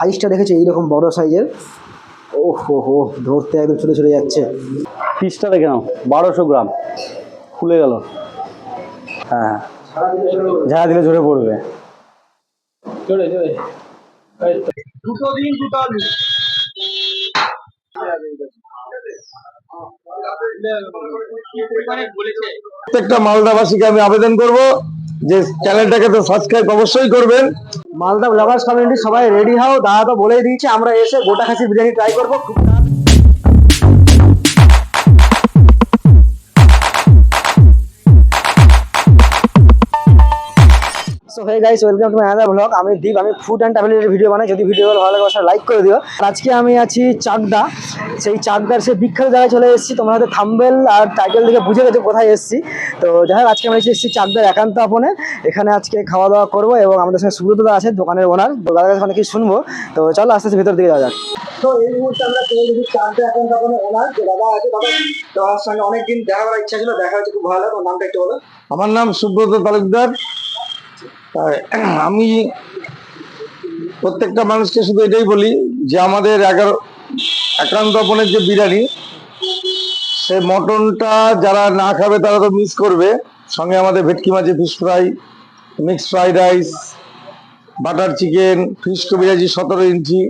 সাইজটা দেখেছো এইরকম বড় সাইজের। ও হো হো, ধরতে একদম ছুটে ছুটে যাচ্ছে। পিসটা দেখে নাও, 1200 গ্রাম, খুলে গেল। হ্যাঁ, ঝাড়া দিলে ঝরে পড়বে। দুটো দিন দুটো আলু। প্রত্যেকটা মালদাবাসীকে আমি আবেদন করব যে চ্যানেলটাকে তো সাবস্ক্রাইব অবশ্যই করবেন। মালদা ব্লগার্স কমিউনিটি সবাই রেডি হও, দাদা তো বলেই দিয়েছে আমরা এসে গোটা খাসির বিরিয়ানি ট্রাই করবো। So hey guys, welcome to my another blog. আমি দীপ, আমি ফুড অ্যান্ড ট্রাভেল ভিডিও বানাই। যদি ভিডিও ভালো লাগে অবশ্যই লাইক করে দিও। আজকে আমি আছি চাকদা, সেই চাকদার সেই বিখ্যাত জায়গায় চলে এসেছি। তোমরা হয়তো থাম্বনেল আর টাইটেল থেকে বুঝে গেছো কোথায় এসেছি। তো যাই হোক, আজকে আমরা এসেছি চাকদার একান্ত আপনে। এখানে আজকে খাওয়া দাওয়া করবো এবং আমাদের সঙ্গে সুব্রত দা আছে, দোকানের ওনার। তো দাদার কাছে অনেক কিছু শুনবো। তো চলো আস্তে আস্তে ভিতর দিকে যাওয়া যাক। তো এই মুহূর্তে আমরা চলে গেছি চাকদা একান্ত আপনে ওনার যে দাদা আছে। দাদার সঙ্গে অনেকদিন দেখা করার ইচ্ছা ছিল, দেখা হচ্ছে, খুব ভালো লাগে। নামটা একটু বলো। আমার নাম সুব্রত তালুকদার। আমি প্রত্যেকটা মানুষকে শুধু এটাই বলি যে আমাদের একান্ত আপনের যে বিরিয়ানি, সে মটনটা যারা না খাবে তারা তো মিস করবে। সঙ্গে আমাদের ভেটকি মাছের fish fry, mixed fried rice, butter chicken, fish কবিরাজি 17 ইঞ্চি।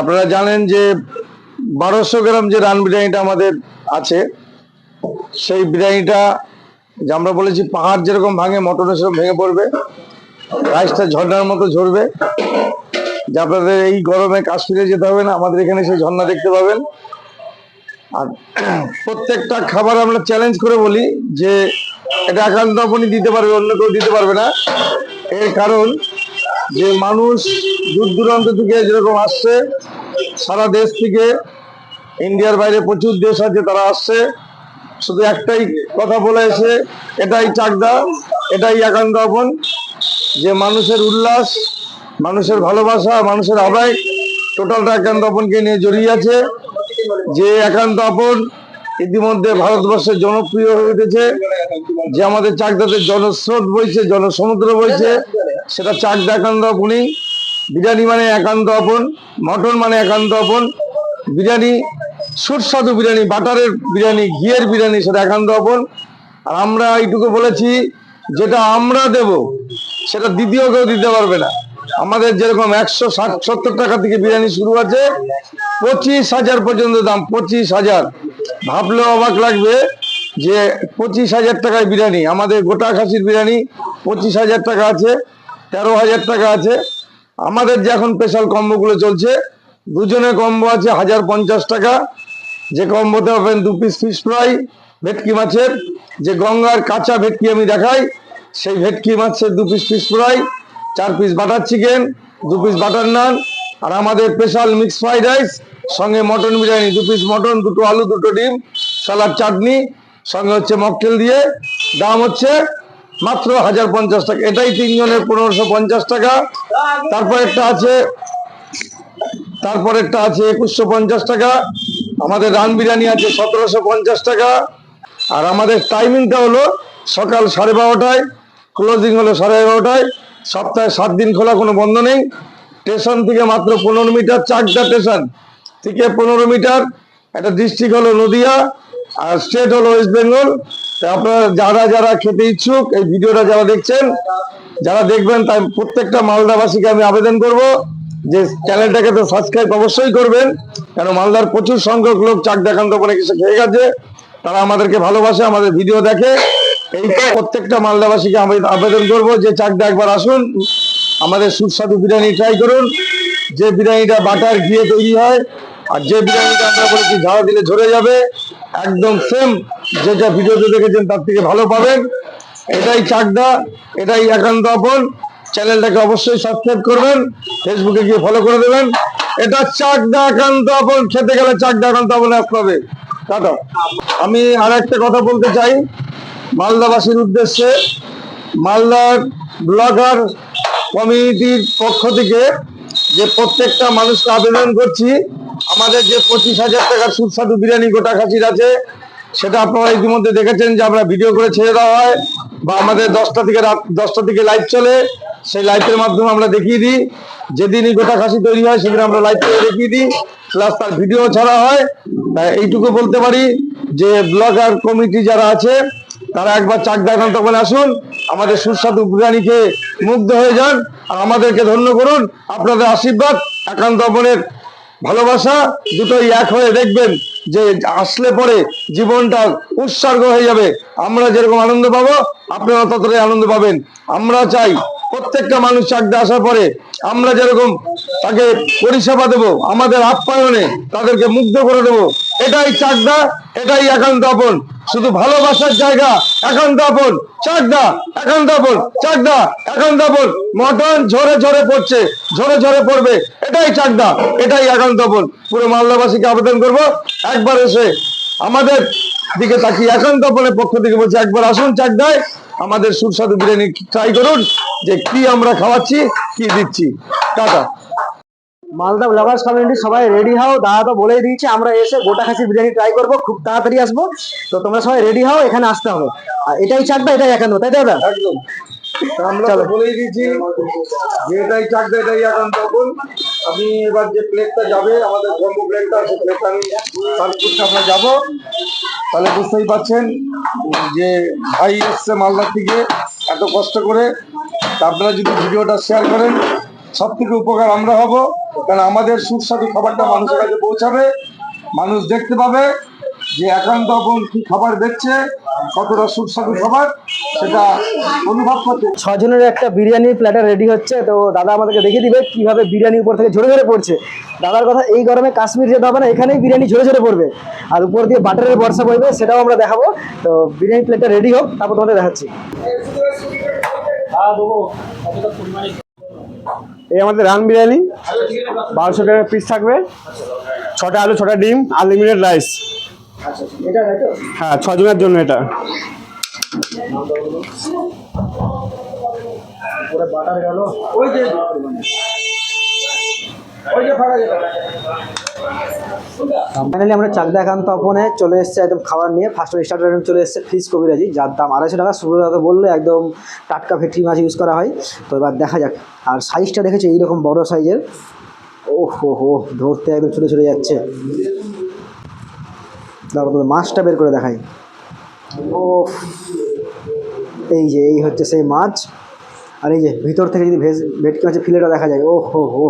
আপনারা জানেন যে 1200 গ্রাম যে রান বিরিয়ানিটা আমাদের আছে, সেই বিরিয়ানিটা যে আমরা বলেছি পাহাড় যেরকম ভাঙে, মটনের সেরকম ভেঙে পড়বে, রাইসটা ঝর্ণার মতো ঝরবে। যে আপনাদের এই গরমে কাশ্মীরে যেতে হবে না, আমাদের এখানে সেই ঝর্ণা দেখতে পাবেন। আর প্রত্যেকটা খাবার আমরা চ্যালেঞ্জ করে বলি যে এটা একান্ত আপনি দিতে পারবে, অন্য কেউ দিতে পারবে না। এর কারণ যে মানুষ দূর দূরান্ত থেকে যেরকম আসছে, সারা দেশ থেকে, ইন্ডিয়ার বাইরে প্রচুর দেশ আছে, তারা আসছে শুধু একটাই কথা বলে এসে, এটাই চাকদা, এটাই একান্ত আপন। যে মানুষের উল্লাস, মানুষের ভালোবাসা, মানুষের আবেগ, টোটালটা একান্ত আপনকে নিয়ে জড়িয়ে আছে। যে একান্ত আপন ইতিমধ্যে ভারতবর্ষের জনপ্রিয় হয়ে উঠেছে। যে আমাদের চাকদাতে জনস্রোত বইছে, জনসমুদ্র বইছে, সেটা চাকদা একান্ত আপনই। বিরিয়ানি মানে একান্ত আপন, মটন মানে একান্ত আপন, বিরিয়ানি সুস্বাদু বিরিয়ানি, বাটারের বিরিয়ানি, ঘিয়ের বিরিয়ানি, সেটা একান্ত আপন। আর আমরা এইটুকু বলেছি, যেটা আমরা দেব সেটা দ্বিতীয় কেউ দিতে পারবে না। আমাদের যেরকম 160-170 টাকা থেকে বিরিয়ানি শুরু আছে, 25,000 পর্যন্ত দাম। 25,000 ভাবলেও অবাক লাগবে যে 25,000 টাকায় বিরিয়ানি। আমাদের গোটা খাসির বিরিয়ানি 25,000 টাকা আছে, 13,000 টাকা আছে। আমাদের যে এখন স্পেশাল কম্বোগুলো চলছে, দুজনের কম্বো আছে 1,050 টাকা। যে কম্বোতে পাবেন 2 পিস ফিশ ফ্রাই, ভেটকি মাছের, যে গঙ্গার কাঁচা ভেটকি আমি দেখাই, সেই ভেটকি মাছের 2 piece fish fry, 4 piece butter chicken, 2 piece butter naan, আর আমাদের স্পেশাল মিক্স ফ্রাইড রাইস, সঙ্গে মটন বিরিয়ানি, 2 পিস মটন, 2টো আলু, 2টো ডিম, সালাদ, চাটনি, সঙ্গে হচ্ছে মকটেল দিয়ে। দাম হচ্ছে মাত্র 1,050 টাকা। এটাই 3 জনের 1,550 টাকা। তারপর একটা আছে 2,150 টাকা। আমাদের রান বিরিয়ানি আছে 1,750 টাকা। আর আমাদের টাইমিংটা হলো সকাল 12:30টায়, ক্লোজিং হলো 11:30টায়। সপ্তাহে 7 দিন খোলা, কোনো বন্ধ নেই। স্টেশন থেকে মাত্র 15 মিটার, চাকদা স্টেশন থেকে 15 মিটার। একটা ডিস্ট্রিক্ট হলো নদিয়া, আর স্টেট হলো ওয়েস্ট বেঙ্গল। আপনারা যারা খেতে ইচ্ছুক, এই ভিডিওটা যারা দেখছেন, যারা দেখবেন, তাই প্রত্যেকটা মালদাবাসীকে আমি আবেদন করব যে চ্যানেলটাকে তো সাবস্ক্রাইব অবশ্যই করবেন। কেন মালদার প্রচুর সংখ্যক লোক চাকদা একান্ত আপনে কিছু খেয়ে গেছে, তারা আমাদেরকে ভালোবাসে, আমাদের ভিডিও দেখে। এই প্রত্যেকটা মালদাবাসীকে আমি আবেদন করব যে চাকদা একবার আসুন, আমাদের সুস্বাদু বিরিয়ানি ট্রাই করুন। যে বিরিয়ানিটা বাটার ঘিয়ে তৈরি হয়, আর যে বিরিয়ানিটা আমরা বলেছি ঝাড়া দিলে ঝরে যাবে, একদম সেম যেটা ভিডিওতে দেখেছেন তার থেকে ভালো পাবেন। এটাই চাকদা, এটাই একান্ত আপন। চ্যানেলটাকে অবশ্যই সাবস্ক্রাইব করবেন, ফেসবুকে গিয়ে ফলো করে দেবেন। এটা চাকদা একান্ত আপন, খেতে গেলে চাকদা একান্ত আপন আসতে হবে। টাটা। আমি আর একটা কথা বলতে চাই মালদাবাসীর উদ্দেশ্যে। মালদার ব্লগার কমিউনিটির পক্ষ থেকে যে প্রত্যেকটা মানুষকে আবেদন করছি, আমাদের যে 25,000 টাকার সুস্বাদু বিরিয়ানি গোটা খাসির আছে, সেটা আপনারা ইতিমধ্যে দেখেছেন যে আমরা ভিডিও করে ছেড়ে দেওয়া হয়, বা আমাদের 10টা থেকে রাত 10টা থেকে লাইভ চলে। সেই লাইভের মাধ্যমে আমরা দেখিয়ে দিই। যেদিনই গোটা খাসি তৈরি হয় সেদিন আমরা লাইভ করে দেখিয়ে দিই, প্লাস তার ভিডিও ছাড়া হয়। তাই এইটুকু বলতে পারি যে ব্লগার কমিটি যারা আছে তারা একবার চাকদা একান্ত বলে আসুন, আমাদের সুস্বাদু বিরিয়ানি খেয়ে মুগ্ধ হয়ে যান, আর আমাদেরকে ধন্য করুন। আপনাদের আশীর্বাদ, একান্ত আপনের ভালোবাসা দুটোই এক হয়ে দেখবেন যে আসলে পরে জীবনটা উৎসর্গ হয়ে যাবে। আমরা যেরকম আনন্দ পাবো আপনারা ততটাই আনন্দ পাবেন। আমরা চাই প্রত্যেকটা মানুষ চাকদা আসার পরে আমরা যেরকম তাকে পরিষেবা দেবো, আমাদের আপ্যায়নে তাদেরকে মুগ্ধ করে দেবো। এটাই চাকদা, এটাই একান্ত আপন। শুধু ভালোবাসার জায়গা একান্ত আপন চাকদা, একান্ত আপন চাকদা, একান্ত আপন। মটন ঝরে ঝরে পড়ছে, ঝরে ঝরে পড়বে, এটাই চাকদা, এটাই একান্ত আপন। পুরো মালদাবাসীকে আবেদন করবো একবার এসে আমাদের দিকে তাকিয়ে একান্ত আপনের পক্ষ থেকে বলছি একবার আসুন চাকদায়, আমাদের সুস্বাদু বিরিয়ানি ট্রাই করুন যে কি আমরা খাওয়াচ্ছি, কি দিচ্ছি। টাটা। মালদা ব্লগার্স কমিউনিটি সবাই রেডি হও, দাদা তো বলেই দিয়েছে আমরা এসে গোটা খাসির বিরিয়ানি ট্রাই করবো, খুব তাড়াতাড়ি আসবো। তো তোমরা সবাই রেডি হও, এখানে আসতে হবে। আর এটাই চাকদা, এটাই একান্ত, তাই দাদা? একদম আমরা তো বলেই দিয়েছি যে এটাই চাকদা, এটাই একান্ত আপন। আমি এবার যে প্লেটটা যাবে আমাদের গর্ব প্লেটটা, সেই প্লেটটা আমি সার্ভ করতে আমরা যাবো। তাহলে বুঝতেই পারছেন যে ভাই এসছে মালদার থেকে এত কষ্ট করে। তা আপনারা যদি ভিডিওটা শেয়ার করেন সব থেকে উপকার আমরা হব, কারণ আমাদের সুস্বাদু খাবারটা মানুষের কাছে পৌঁছাবে, মানুষ দেখতে পাবে যে একান্ত আপন কি খাবার দেখছে, কতটা সুস্বাদু খাবার সেটা অনুভব করতে। 6 জনের একটা বিরিয়ানি প্ল্যাটার রেডি হচ্ছে। তো দাদা আমাদেরকে দেখিয়ে দিবে কিভাবে বিরিয়ানি উপর থেকে ঝরে ঝরে পড়ছে। দাদার কথা, এই গরমে কাশ্মীর যেতে হবে না, এখানেই বিরিয়ানি ঝরে ঝরে পড়বে, আর উপর দিয়ে বাটারের বর্ষা পড়বে, সেটাও আমরা দেখাবো। তো বিরিয়ানি প্লেটটা রেডি হোক, তারপর তোমাদের দেখাচ্ছি। এই আমাদের রান বিরিয়ানি 1200 টাকা পিস থাকবে, 6টা আলু 6টা ডিম, আনলিমিটেড রাইস। এটা তাই তো? হ্যাঁ, 6 জনের জন্য এটা। পুরো বাটার গেল, ওই যে ফাইনালি আমরা চাকদা একান্ত আপনে চলে এসেছে একদম খাবার নিয়ে। ফার্স্ট স্টার্টার চলে এসেছে ফিশ কবিরাজি, যার দাম 250 টাকা। সুব্রত বললে একদম টাটকা ভেটকি মাছ ইউজ করা হয়। তো এবার দেখা যাক। আর সাইজটা দেখেছো এইরকম বড় সাইজের, ওহ হো, ধরতে একদম ছুটে ছুটে যাচ্ছে। তারপর মাছটা বের করে দেখাই। ও এই যে এই হচ্ছে সেই মাছ, আর এই যে ভিতর থেকে যদি ভেটকি মাছের ফিলেটা দেখা যায়, ও হো হো,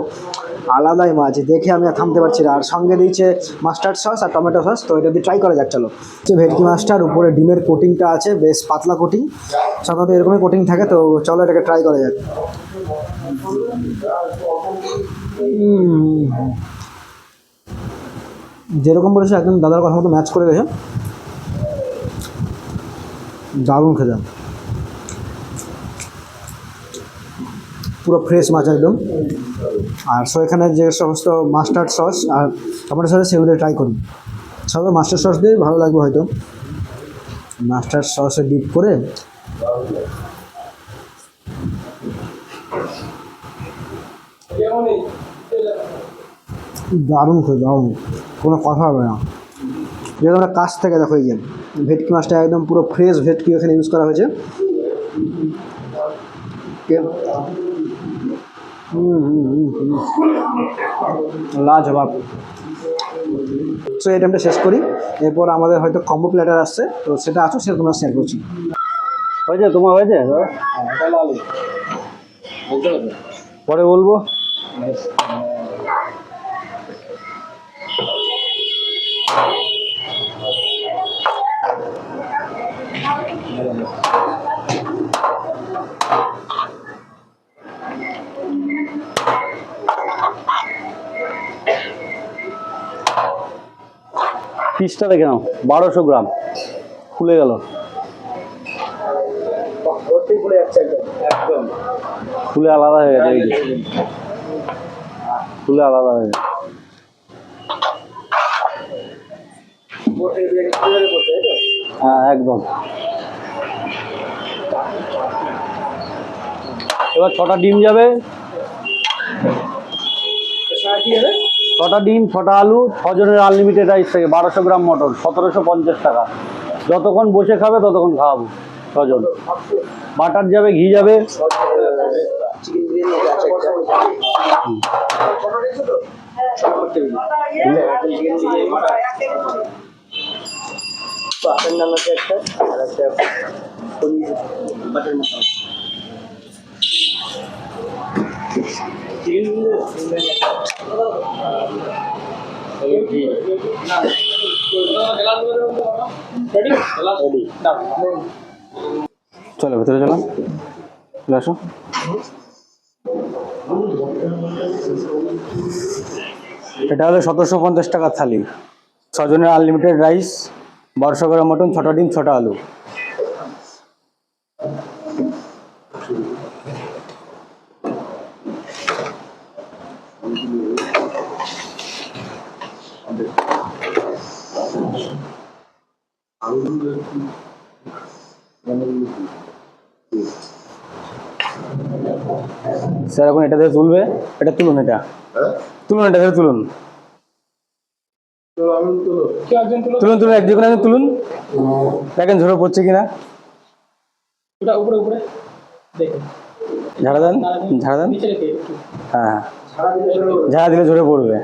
আলাদাই মাছ। দেখে আমি আর থামতে পারছি না। আর সঙ্গে দিয়েছে মাস্টার্ড সস আর টমেটো সস। তো এটা দিয়ে ট্রাই করা যাক, চলো। হচ্ছে ভেটকি মাছটার উপরে ডিমের কোটিংটা আছে, বেশ পাতলা কোটিং, সাধারণত এরকমই কোটিং থাকে। তো চলো এটাকে ট্রাই করা যাক। যেরকম বলেছে একদম দাদার কথা মতো ম্যাচ করে গেছে, দারুণ খেলাম। পুরো ফ্রেশ মাছ একদম। আর সো এখানে যে সমস্ত মাস্টার্ড সস আর টমেটো সস সেগুলো ট্রাই করি। সব মাস্টার্ড সস দিয়ে ভালো লাগবে হয়তো। মাস্টার্ড সসে ডিপ করে দারুণ খেয়ে, দারুণ, কোনো কথা হবে না। যেহেতু আমরা কাছ থেকে দেখো, এই যে ভেটকি মাছটা একদম পুরো ফ্রেশ ভেটকি এখানে ইউজ করা হয়েছে। লাজবাব। সো এই টাইমটা শেষ করি, এরপর আমাদের হয়তো কম্বো প্ল্যাটার আসছে, তো সেটা আসো, সেটা তোমরা শেয়ার করছি। হয়েছে তোমার? হয়েছে পরে বলবো। পিসটা দেখে নাও, 1200 গ্রাম, ফুলে গেল, ফুলে আলাদা হয়ে গেছে, ফুলে আলাদা হয়ে গেছে। হ্যাঁ একদম। এবার 6টা ডিম যাবে, 6টা ডিম, 6টা আলু, 6 জনের আনলিমিটেড রাইস থেকে 1200 গ্রাম মটন, 1750 টাকা। যতক্ষণ বসে খাবে ততক্ষণ খাওয়াবো 6 জন। বাটার যাবে, ঘি যাবে, দিয়ে দিয়েছে এক সাইডটা বাটার নান আছে একটা আর একটা পনির বাটার মশলা চলো ভেতরে চলো, চলে আসো। এটা হলো 1750 টাকার থালি, 6 জনের আনলিমিটেড রাইস, 1200 গ্রাম মটন, 6টা ডিম, 6টা আলু। স্যার এখন এটা থেকে তুলবে, এটা তুলুন, এটা তুলুন, এটা থেকে তুলুন, তুলুন তুলুন, এক যেখানে তুলুন, দেখেন ঝরে পড়ছে কিনা। ঝাড়া দেন, ঝাড়া দেন, হ্যাঁ ঝাড়া দিলে ঝরে পড়বে।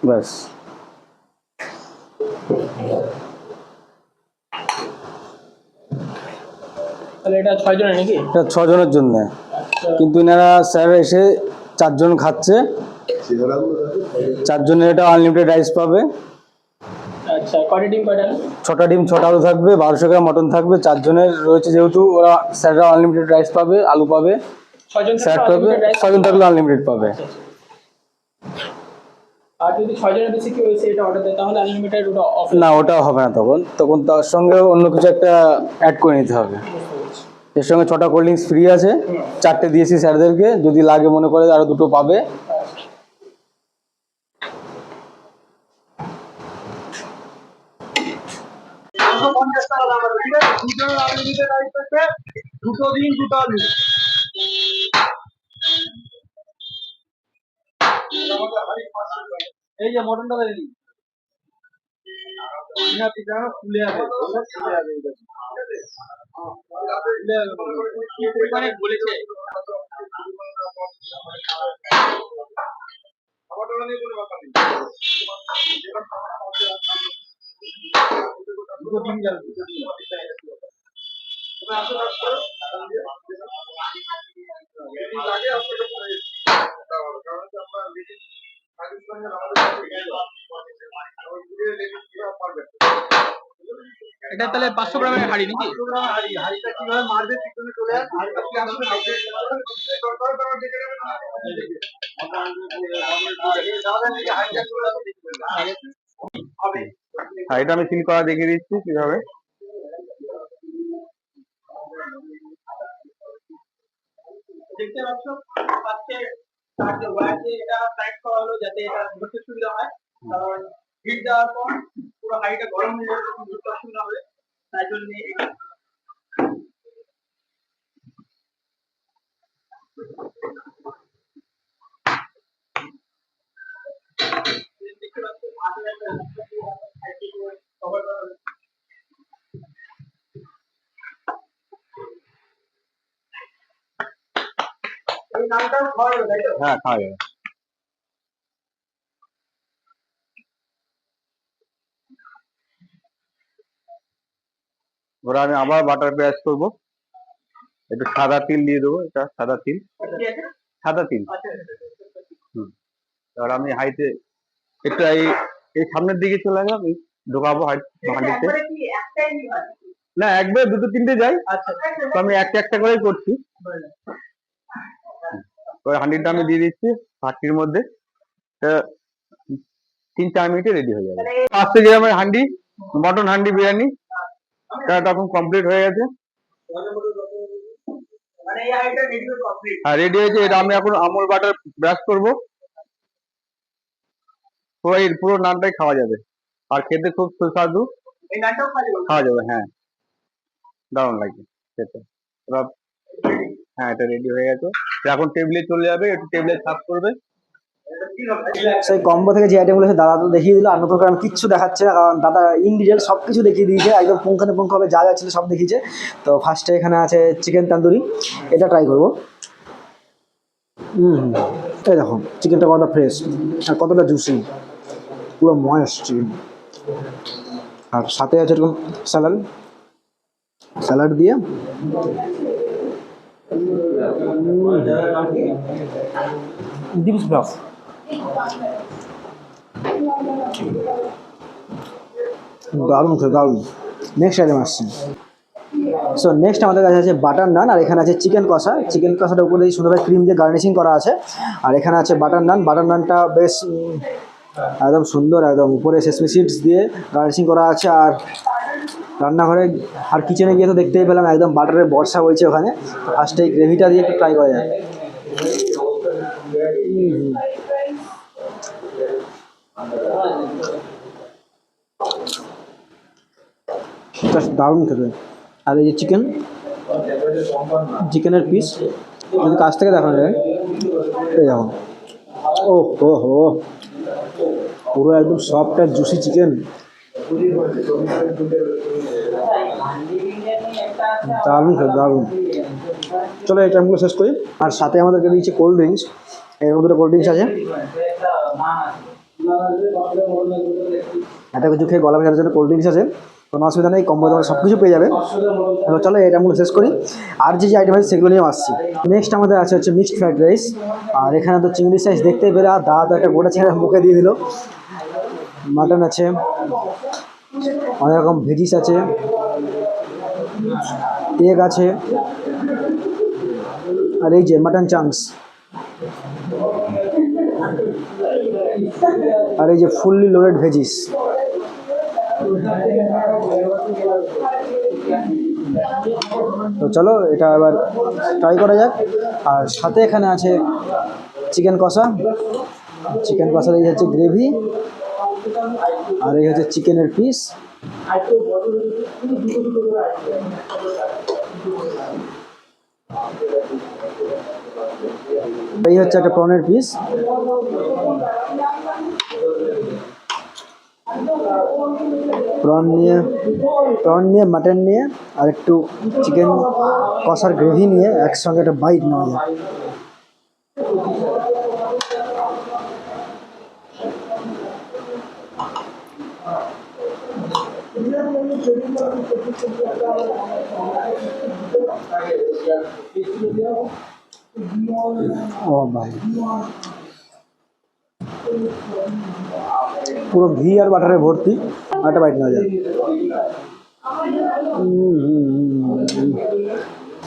ব্যাস, এটা 6 জনের নাকি? এটা 6 জনের জন্য, কিন্তু এনারা স্যার এসে 4 জন খাচ্ছে, 4 জনের এটা আনলিমিটেড রাইস পাবে। আচ্ছা, কয়টা ডিম কয়টা? 6টা ডিম, 6টা আলু থাকবে, 1200 গ্রাম মটন থাকবে, 4 জনের রয়েছে যেহেতু, ওরা স্যাররা আনলিমিটেড রাইস পাবে, আলু পাবে, 6 জন স্যার পাবে, 6 জন থাকলে আনলিমিটেড পাবে। আর যদি 6 জনের বেশি কেউ এসে এটা অর্ডার দেয় তাহলে আনলিমিটেড ওটা অফ? না, ওটা হবে না, তখন তখন তার সঙ্গে অন্য কিছু একটা অ্যাড করে নিতে হবে। এর সঙ্গে 6টা কোল্ড ড্রিঙ্কস ফ্রি আছে, 4টে দিয়েছি স্যারদেরকে, যদি লাগে মনে করে আরো 2টো পাবে। দুটো দিন দুটো আলু। এই যে মটনটা দেয়নি ফুলে যাবে, বলেছে দুটো দিন যাবে। এটা তাহলে 500 গ্রামের হাড়ি নাকি? 500 গ্রামের হাড়ি। হাড়িটা কিভাবে মারবে পিছনে চলে আস, হাড়িটা কি আসবে না? হাড়িটা আমি সিল করা দেখিয়ে দিচ্ছি কিভাবে। দেখতে পাচ্ছ পাশে তার যে ওয়্যার দিয়ে এটা টাইট করা হলো যাতে এটা ধরতে সুবিধা হয়, কারণ হিট দেওয়ার পর পুরো হাড়িটা গরম হয়ে যাবে, তখন ধরতে অসুবিধা হবে, তাই জন্য এটা দেখতে পাচ্ছ মাঝে একটা কভার করা হলো। এই নামটা খাওয়া যাবে তাই তো? হ্যাঁ, খাওয়া যাবে। ওরা আমি আবার বাটার পেঁয়াজ করবো, একটু সাদা তিল দিয়ে দেবো, এটা সাদা তিল, সাদা তিল। হুম, এবার আমি হাইতে একটু এই এই সামনের দিকে চলে গেলাম, আমি ঢোকাবো হাঁড়িতে। না, একবার 2টো 3টে যাই, তো আমি একটা একটা করেই করছি। ওই হাঁড়িটা আমি দিয়ে দিচ্ছি ভাতটির মধ্যে, 3-4 মিনিটে রেডি হয়ে যাবে। 500 গ্রামের হাঁড়ি, মটন হাঁড়ি বিরিয়ানি, এটা এখন কমপ্লিট হয়ে গেছে। হ্যাঁ, রেডি হয়েছে। এটা আমি এখন আমুল বাটার ব্রাশ করবো, পুরো নানটাই খাওয়া যাবে, আর খেতে খুব সুস্বাদু। এই নামটাও খাওয়া যাবে, হ্যাঁ, দারুণ লাগবে খেতে। এবার হ্যাঁ, এটা রেডি হয়ে গেছে, এখন টেবিলে চলে যাবে, একটু টেবিলে সার্ভ করবে। সেই কম্বো থেকে যে আইটেমগুলো আছে দাদা তো দেখিয়ে দিল, আর নতুন করে আমি কিচ্ছু দেখাচ্ছে না, কারণ দাদা ইন ডিটেল সব কিছু দেখিয়ে দিয়েছে, একদম পুঙ্খানুপুঙ্খভাবে যা যা ছিল সব দেখিয়েছে। তো ফার্স্টে এখানে আছে চিকেন তান্দুরি, এটা ট্রাই করবো। এই দেখো চিকেনটা কতটা ফ্রেশ আর কতটা জুসি, পুরো ময়েস্ট চিকেন। আর সাথে আছে এরকম স্যালাড দিয়ে ডিপস ব্লক, দারুণ খেয়ে দারুণ। নেক্সট আইটেম আসছে। সো নেক্সট আমাদের কাছে আছে বাটার নান, আর এখানে আছে চিকেন কষা। চিকেন কষাটার উপরে সুন্দরভাবে ক্রিম দিয়ে গার্নিশিং করা আছে। আর এখানে আছে বাটার নান। বাটার নানটা বেশ একদম সুন্দর, একদম উপরে সেসমি সিডস দিয়ে গার্নিশিং করা আছে। আর রান্নাঘরে আর কিচেনে গিয়ে তো দেখতেই পেলাম একদম বাটারের বর্ষা হয়েছে ওখানে। ফার্স্টে এই গ্রেভিটা দিয়ে একটু ট্রাই করা যায়। জাস্ট দারুণ খেতে। আর এই যে চিকেনের পিস যদি কাছ থেকে দেখানো যায়, এই দেখো, ও হো হো, পুরো একদম সফট আর জুসি চিকেন, দারুণ খেতে দারুণ। চলো এই টাইমগুলো শেষ করি। আর সাথে আমাদেরকে দিয়েছে কোল্ড ড্রিঙ্কস, এরকম দুটো কোল্ড ড্রিঙ্কস আছে। একটা কিছু খেয়ে গলা ভেজানোর জন্য কোল্ড ড্রিঙ্কস আছে, কোনো অসুবিধা নেই, কম্বো দামে সব কিছু পেয়ে যাবে। তো চলো এই আইটেমগুলো শেষ করি, আর যে আইটেম আছে সেগুলো নিয়ে আসছি। নেক্সট আমাদের আছে হচ্ছে মিক্সড ফ্রাইড রাইস। আর এখানে তো চিংড়ি সাইজ দেখতেই পেলে, আর দাদা তো একটা গোটা চিংড়ি মুখে দিয়ে দিল। মাটন আছে, অনেক রকম ভেজিস আছে, এগ আছে, আর এই যে মাটন চাংস, আর এই যে ফুললি লোডেড ভেজিস। তো চলো এটা এবার ট্রাই করা যাক। আর সাথে এখানে আছে চিকেন কষা। চিকেন কষার এই হচ্ছে গ্রেভি, আর এই হচ্ছে চিকেনের পিস। এই হচ্ছে একটা প্রনের পিস। প্রন নিয়ে মাটন নিয়ে আর একটু চিকেন কষার গ্রেভি নিয়ে একসঙ্গে একটা বাইট নেওয়া যায়। ও ভাই, পুরো ঘি আর বাটারে ভর্তি, একটা বাইট নেওয়া যায়।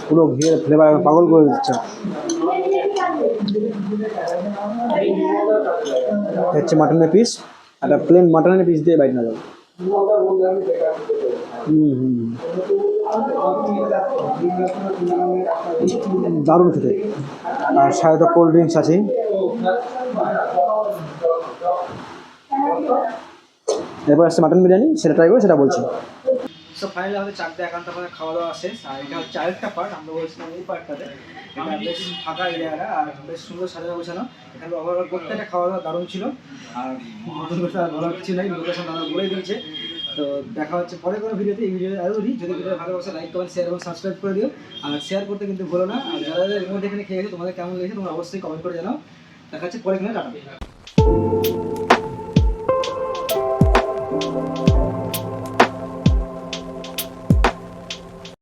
পুরো ঘিয়ের ফ্লেভার পাগল করে দিচ্ছে। হচ্ছে মাটনের পিস, একটা প্লেন মাটনের পিস দিয়ে বাইট নেওয়া যাবে। দারুণ খেতে। আর সাথে তো কোল্ড ড্রিঙ্কস আছেই। এরপর আসছে মাটন বিরিয়ানি, সেটা ট্রাই করে সেটা বলছি। সো ফাইনালি আমাদের চাকদা একান্ত আমাদের খাওয়া দাওয়া শেষ। আর এটা হচ্ছে আরেকটা পার্ট, আমরা বলছিলাম এই পার্টটাতে। এটা বেশ ফাঁকা এরিয়াটা আর বেশ সুন্দর সাজানো গোছানো। এখানে ওভারঅল প্রত্যেকটা খাওয়া দাওয়া দারুণ ছিল। আর নতুন কথা বলার কিছু নেই, লোকেশন দাদা বলেই দিয়েছে। তো দেখা হচ্ছে পরে কোনো ভিডিওতে। এই ভিডিও যদি ভিডিও ভালোবাসে লাইক কমেন্ট শেয়ার এবং সাবস্ক্রাইব করে দিও। আর শেয়ার করতে কিন্তু ভুলো না। আর যারা যারা এর মধ্যে এখানে খেয়েছে তোমাদের কেমন লেগেছে তোমরা অবশ্যই কমেন্ট করে জানাও। দেখা হচ্ছে পরে, এখানে টাটা।